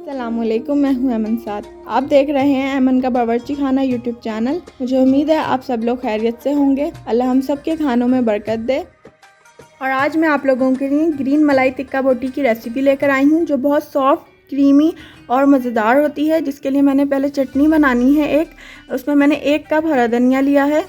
अस्सलामुअलैकुम, मैं हूं अमन साद। आप देख रहे हैं अमन का बावर्ची खाना यूट्यूब चैनल। मुझे उम्मीद है आप सब लोग खैरियत से होंगे। अल्लाह हम सब के खानों में बरकत दे। और आज मैं आप लोगों के लिए ग्रीन मलाई टिक्का बोटी की रेसिपी लेकर आई हूं, जो बहुत सॉफ्ट, क्रीमी और मज़ेदार होती है। जिसके लिए मैंने पहले चटनी बनानी है। उसमें मैंने 1 कप हरा धनिया लिया है,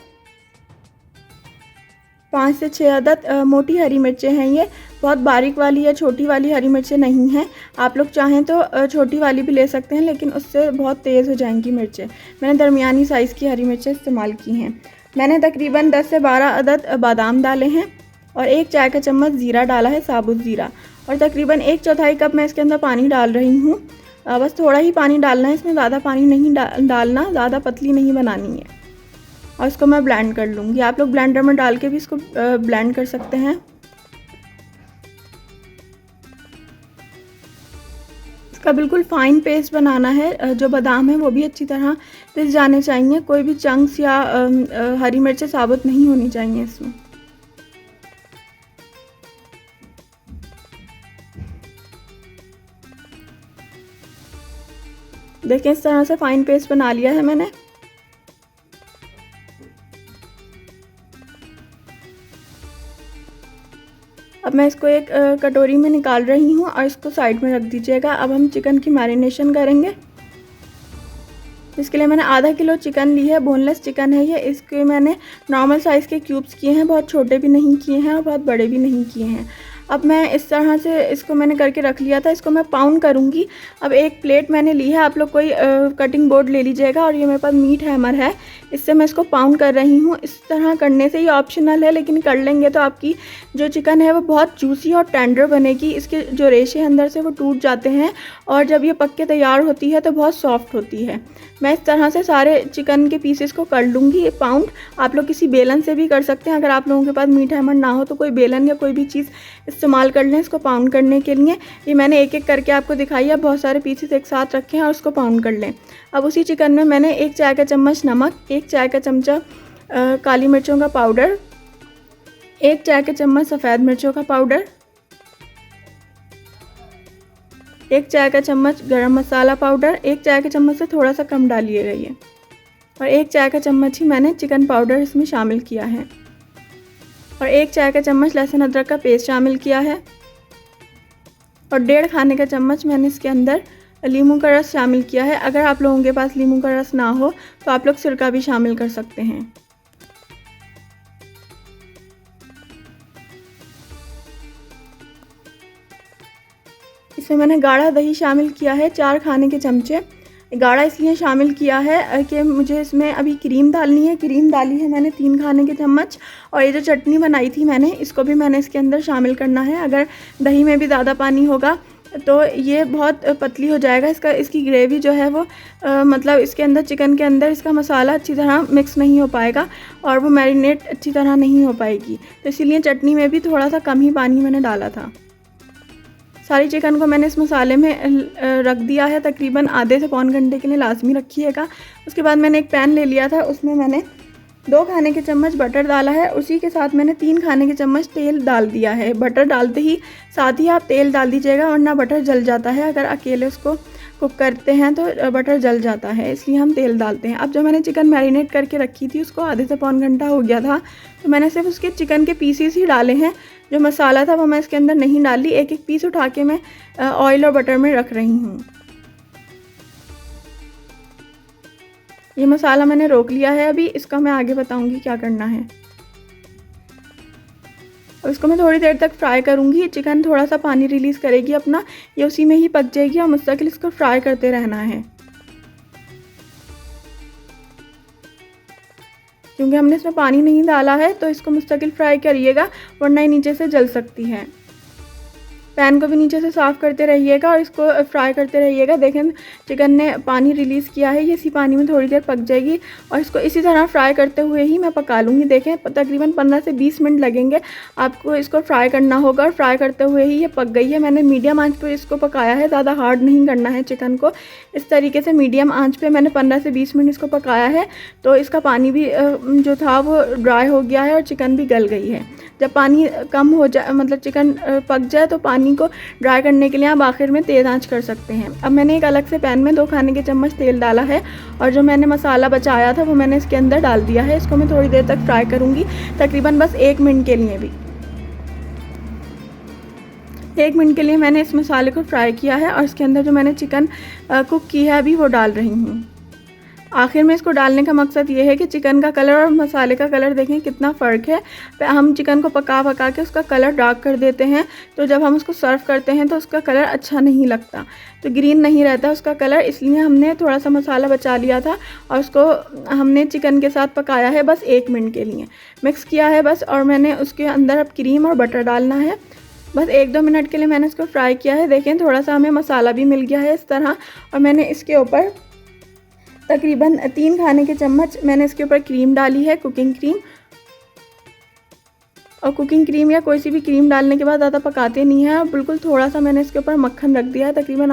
5 से 6 अदद मोटी हरी मिर्चें हैं। ये बहुत बारीक वाली या छोटी वाली हरी मिर्चें नहीं हैं। आप लोग चाहें तो छोटी वाली भी ले सकते हैं, लेकिन उससे बहुत तेज़ हो जाएंगी मिर्चें। मैंने दरमियानी साइज़ की हरी मिर्चें इस्तेमाल की हैं। मैंने तकरीबन 10 से 12 अदद बादाम डाले हैं और 1 चाय का चम्मच ज़ीरा डाला है, साबुत ज़ीरा। और तकरीबन 1/4 कप मैं इसके अंदर पानी डाल रही हूँ। बस थोड़ा ही पानी डालना है, इसमें ज़्यादा पानी नहीं डालना, ज़्यादा पतली नहीं बनानी है। और इसको मैं ब्लेंड कर लूँगी। आप लोग ब्लेंडर में डाल के भी इसको ब्लेंड कर सकते हैं। इसका बिल्कुल फ़ाइन पेस्ट बनाना है। जो बादाम है वो भी अच्छी तरह पिस जाने चाहिए। कोई भी चंक्स या हरी मिर्चें साबुत नहीं होनी चाहिए इसमें। देखें, इस तरह से फ़ाइन पेस्ट बना लिया है मैंने। अब मैं इसको एक कटोरी में निकाल रही हूँ और इसको साइड में रख दीजिएगा। अब हम चिकन की मैरिनेशन करेंगे। इसके लिए मैंने आधा किलो चिकन ली है, बोनलेस चिकन है ये। इसके मैंने नॉर्मल साइज़ के क्यूब्स किए हैं, बहुत छोटे भी नहीं किए हैं और बहुत बड़े भी नहीं किए हैं। अब मैं इस तरह से इसको मैंने करके रख लिया था। इसको मैं पाउंड करूँगी। अब एक प्लेट मैंने ली है, आप लोग कोई कटिंग बोर्ड ले लीजिएगा। और ये मेरे पास मीट हैमर है, इससे मैं इसको पाउंड कर रही हूँ। इस तरह करने से ये ऑप्शनल है, लेकिन कर लेंगे तो आपकी जो चिकन है वो बहुत जूसी और टेंडर बनेगी। इसके जो रेशे अंदर से वो टूट जाते हैं और जब ये पक के तैयार होती है तो बहुत सॉफ्ट होती है। मैं इस तरह से सारे चिकन के पीसेस को कर लूँगी ये पाउंड। आप लोग किसी बेलन से भी कर सकते हैं। अगर आप लोगों के पास मीट हैमर ना हो तो कोई बेलन या कोई भी चीज़ इस्तेमाल कर लें इसको पाउंड करने के लिए। ये मैंने एक एक करके आपको दिखाई है। बहुत सारे पीसेस एक साथ रखे हैं और उसको पाउंड कर लें। अब उसी चिकन में मैंने 1 चाय का चम्मच नमक, 1 चाय का चमचा काली मिर्चों का पाउडर, 1 चाय का चम्मच सफ़ेद मिर्चों का पाउडर, 1 चाय का चम्मच गरम मसाला पाउडर, 1 चाय के चम्मच से थोड़ा सा कम डालिएगा ये, और 1 चाय का चम्मच ही मैंने चिकन पाउडर इसमें शामिल किया है, और 1 चाय का चम्मच लहसुन अदरक का पेस्ट शामिल किया है, और 1.5 खाने का चम्मच मैंने इसके अंदर लीमू का रस शामिल किया है। अगर आप लोगों के पास लीमू का रस ना हो तो आप लोग सिरका भी शामिल कर सकते हैं। इसमें मैंने गाढ़ा दही शामिल किया है, 4 खाने के चमचे। गाढ़ा इसलिए शामिल किया है कि मुझे इसमें अभी क्रीम डालनी है। क्रीम डाली है मैंने 3 खाने के चम्मच। और ये जो चटनी बनाई थी मैंने, इसको भी मैंने इसके अंदर शामिल करना है। अगर दही में भी ज़्यादा पानी होगा तो ये बहुत पतली हो जाएगा। इसकी ग्रेवी जो है वो मतलब इसके अंदर, चिकन के अंदर इसका मसाला अच्छी तरह मिक्स नहीं हो पाएगा और वो मैरिनेट अच्छी तरह नहीं हो पाएगी। तो इसीलिए चटनी में भी थोड़ा सा कम ही पानी मैंने डाला था। सारी चिकन को मैंने इस मसाले में रख दिया है। तकरीबन आधे से पौन घंटे के लिए लाजमी रखिएगा। उसके बाद मैंने एक पैन ले लिया था, उसमें मैंने 2 खाने के चम्मच बटर डाला है। उसी के साथ मैंने 3 खाने के चम्मच तेल डाल दिया है। बटर डालते ही साथ ही आप तेल डाल दीजिएगा, वरना बटर जल जाता है। अगर अकेले उसको कुक करते हैं तो बटर जल जाता है, इसलिए हम तेल डालते हैं। अब जो मैंने चिकन मैरिनेट करके रखी थी, उसको आधे से पौन घंटा हो गया था, तो मैंने सिर्फ उसके चिकन के पीसेस ही डाले हैं। जो मसाला था वो मैं इसके अंदर नहीं डाली। एक एक पीस उठा के मैं ऑयल और बटर में रख रही हूँ। ये मसाला मैंने रोक लिया है अभी। इसका मैं आगे बताऊंगी क्या करना है। और इसको मैं थोड़ी देर तक फ्राई करूंगी। चिकन थोड़ा सा पानी रिलीज़ करेगी अपना, ये उसी में ही पक जाएगी और मुस्तकिल इसको फ्राई करते रहना है, क्योंकि हमने इसमें पानी नहीं डाला है। तो इसको मुस्तकिल फ्राई करिएगा, वरना ये नीचे से जल सकती है। पैन को भी नीचे से साफ़ करते रहिएगा और इसको फ्राई करते रहिएगा। देखें, चिकन ने पानी रिलीज़ किया है, ये इसी पानी में थोड़ी देर पक जाएगी और इसको इसी तरह फ्राई करते हुए ही मैं पका लूँगी। देखें, तकरीबन 15 से 20 मिनट लगेंगे आपको इसको फ्राई करना होगा, और फ्राई करते हुए ही ये पक गई है। मैंने मीडियम आंच पर इसको पकाया है, ज़्यादा हार्ड नहीं करना है चिकन को। इस तरीके से मीडियम आंच पर मैंने 15 से 20 मिनट इसको पकाया है। तो इसका पानी भी जो था वो ड्राई हो गया है और चिकन भी गल गई है। जब पानी कम हो जाए, मतलब चिकन पक जाए, तो पानी पानी को ड्राई करने के लिए आप आखिर में तेज़ आंच कर सकते हैं। अब मैंने एक अलग से पैन में 2 खाने के चम्मच तेल डाला है और जो मैंने मसाला बचाया था वो मैंने इसके अंदर डाल दिया है। इसको मैं थोड़ी देर तक फ्राई करूँगी, तकरीबन बस 1 मिनट के लिए भी। 1 मिनट के लिए मैंने इस मसाले को फ्राई किया है और इसके अंदर जो मैंने चिकन कुक की है अभी वो डाल रही हूँ। आखिर में इसको डालने का मकसद ये है कि चिकन का कलर और मसाले का कलर देखें कितना फ़र्क है। हम चिकन को पका के उसका कलर डार्क कर देते हैं, तो जब हम उसको सर्व करते हैं तो उसका कलर अच्छा नहीं लगता, तो ग्रीन नहीं रहता उसका कलर। इसलिए हमने थोड़ा सा मसाला बचा लिया था और उसको हमने चिकन के साथ पकाया है बस 1 मिनट के लिए, मिक्स किया है बस। और मैंने उसके अंदर अब क्रीम और बटर डालना है। बस 1-2 मिनट के लिए मैंने इसको फ्राई किया है। देखें थोड़ा सा हमें मसाला भी मिल गया है इस तरह। और मैंने इसके ऊपर तकरीबन 3 खाने के चम्मच मैंने इसके ऊपर क्रीम डाली है, कुकिंग क्रीम। और कुकिंग क्रीम या कोई सी भी क्रीम डालने के बाद ज़्यादा पकाते नहीं है, और बिल्कुल थोड़ा सा मैंने इसके ऊपर मक्खन रख दिया है, तकरीबन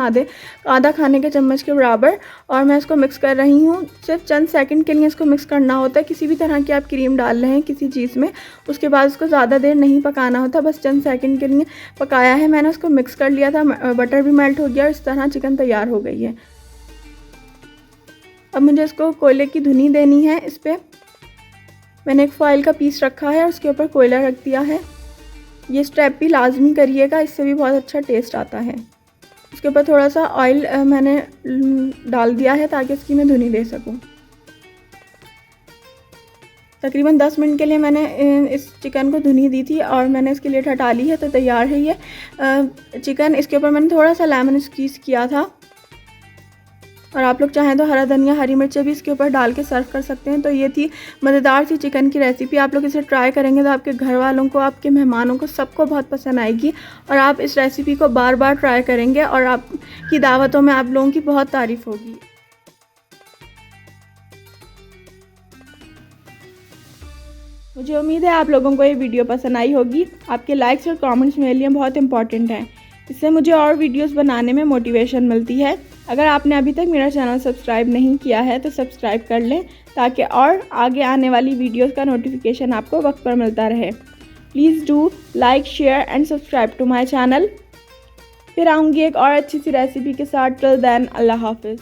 आधा खाने के चम्मच के बराबर। और मैं इसको मिक्स कर रही हूँ। सिर्फ चंद सेकंड के लिए इसको मिक्स करना होता है। किसी भी तरह की आप क्रीम डाल रहे हैं किसी चीज़ में, उसके बाद उसको ज़्यादा देर नहीं पकाना होता, बस चंद सेकंड के लिए पकाया है। मैंने उसको मिक्स कर लिया था, बटर भी मेल्ट हो गया और इस तरह चिकन तैयार हो गई है। अब मुझे इसको कोयले की धुनी देनी है। इस पर मैंने एक फॉइल का पीस रखा है और उसके ऊपर कोयला रख दिया है। ये स्टेप भी लाजमी करिएगा, इससे भी बहुत अच्छा टेस्ट आता है। उसके ऊपर थोड़ा सा ऑयल मैंने डाल दिया है ताकि इसकी मैं धुनी दे सकूं। तकरीबन 10 मिनट के लिए मैंने इस चिकन को धुनी दी थी और मैंने इसकी लिड हटा ली है, तो तैयार है ये चिकन। इसके ऊपर मैंने थोड़ा सा लेमन स्क्वीज़ किया था, और आप लोग चाहें तो हरा धनिया, हरी मिर्चें भी इसके ऊपर डाल के सर्व कर सकते हैं। तो ये थी मज़ेदार सी चिकन की रेसिपी। आप लोग इसे ट्राई करेंगे तो आपके घर वालों को, आपके मेहमानों को, सबको बहुत पसंद आएगी और आप इस रेसिपी को बार बार ट्राई करेंगे और आपकी दावतों में आप लोगों की बहुत तारीफ़ होगी। मुझे उम्मीद है आप लोगों को ये वीडियो पसंद आई होगी। आपके लाइक्स और कमेंट्स मेरे लिए बहुत इंपॉर्टेंट हैं, इससे मुझे और वीडियोस बनाने में मोटिवेशन मिलती है। अगर आपने अभी तक मेरा चैनल सब्सक्राइब नहीं किया है तो सब्सक्राइब कर लें, ताकि और आगे आने वाली वीडियोस का नोटिफिकेशन आपको वक्त पर मिलता रहे। Please do like, share and subscribe to my channel. फिर आऊँगी एक और अच्छी सी रेसिपी के साथ। टिल देन, अल्लाह हाफिज़।